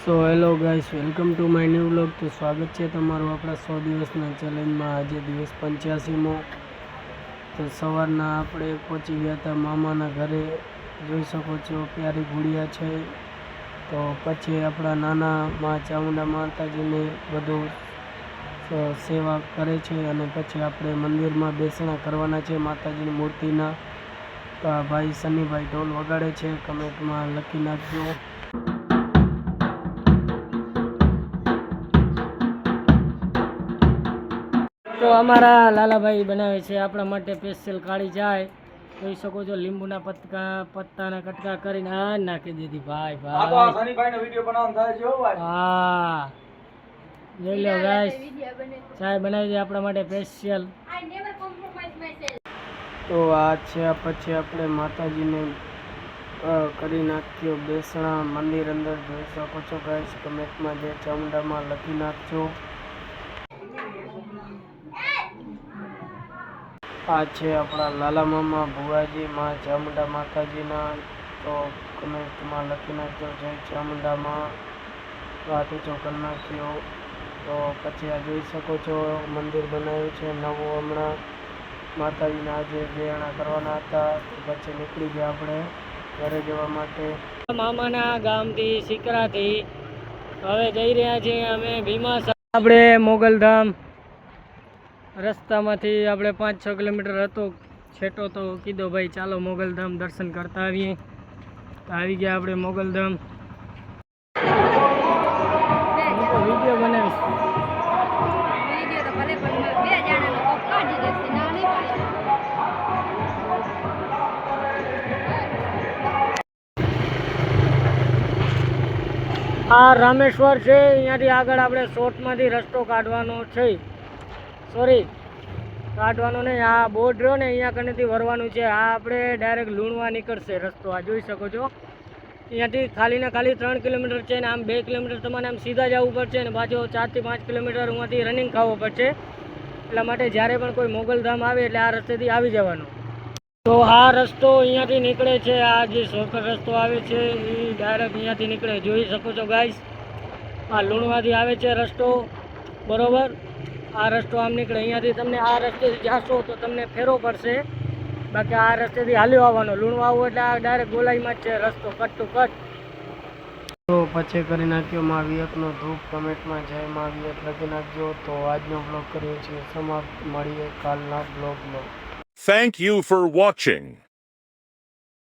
So hello guys, welcome to my new vlog. તો સ્વાગત છે તમારું આપણા 100 દિવસના ચેલેન્જમાં. આજે દિવસ 85મો. તો સવારના આપણે પહોંચી ગયા હતા મામાના ઘરે. જોઈ શકો છો પ્યારી ગુડિયા છે. તો પછી આપણા નાના મા ચામુંડા માતાજીને બધું સેવા કરે છે અને પછી આપણે મંદિરમાં બેસણા કરવાના છે માતાજીની મૂર્તિના. તો આ ભાઈ સનીભાઈ ઢોલ વગાડે છે, કમેન્ટમાં લખી નાખજો. તો અમારા લાલાભાઈ બનાવે છે આપણા માટે સ્પેશિયલ કાળી ચાય. જોઈ શકો છો લીંબુના પત્તાના કટકા કરીને આ નાખી દીધી. ભાઈ હા, જોઈ લો ગાઈસ, ચાય બનાવી દે આપણા માટે સ્પેશિયલ. તો આ છે, પછી આપણે માતાજીને કરી નાખ્યો બેસણા મંદિર અંદર. જોઈ શકો છો ગાઈસ, કમેન્ટમાં જે ચામુંડામાં લખી નાખજો. આ છે આપણા લાલા મામા ભુવાજી મા ચામુંડા માતાજીના. તો કમેન્ટમાં લખી નાખજો જય ચામુંડામાં. વાત ઊંચો કરી નાખ્યો. તો પછી આ જોઈ શકો છો મંદિર બનાવ્યું છે નવું હમણાં. માતાજીના આજે વેણા કરવાના હતા. પછી નીકળી ગયા આપણે ઘરે જવા માટે મામાના ગામથી સિકરાથી. હવે જઈ રહ્યા છીએ અમે ભીમા. આપણે મોગલધામ રસ્તામાંથી આપણે 5-6 કિલોમીટર હતો છેટો, તો કીધો ભાઈ ચાલો મોગલધામ દર્શન કરતા આવીએ. તો આવી ગયા આપણે મોગલધામ. વિડીયો બનાવીશ. આ રામેશ્વર છે. અહીંયાથી આગળ આપણે શોર્ટમાંથી રસ્તો કાઢવાનો છે. સોરી, કાઢવાનો નહીં, આ બોર્ડ રહ્યો ને અહીંયા કનેથી વરવાનું છે. આ આપણે ડાયરેક્ટ લુણવા નીકળશે રસ્તો. આ જોઈ શકો છો અહીંયાથી ખાલી ને ખાલી 3 કિલોમીટર છે ને આમ 2 કિલોમીટર તમારે આમ સીધા જવું પડશે ને પાછો 4 થી 5 કિલોમીટર અહીંયાથી રનિંગ ખાવો પડશે. એટલા માટે જ્યારે પણ કોઈ મોગલધામ આવે એટલે આ રસ્તેથી આવી જવાનું. તો આ રસ્તો અહીંયાથી નીકળે છે. આ જે શોર્ટકટ રસ્તો આવે છે એ ડાયરેક્ટ અહીંયાથી નીકળે. જોઈ શકો છો ગાઈસ, આ લુણવાથી આવે છે રસ્તો, બરોબર. આ રસ્તો આમ નીકળે. અહીંયાથી તમને આ રસ્તેથી જાશો તો તમને ફેરો પડશે, બાકી આ રસ્તેથી હાલ્યો આવવાનો. લુણવા આવું એટલે આ ડાયરેક્ટ ગોલાઈમાં જ છે રસ્તો, કટ ટુ કટ. તો પછી કરી નાખ્યો મા વિયકનો ધૂપ. કમેન્ટમાં જય મા વિયક લખી નાખજો. તો આજનો બ્લોગ કરીએ છીએ સમાપ્ત. મળીએ કાલના બ્લોગમાં. Thank you for watching.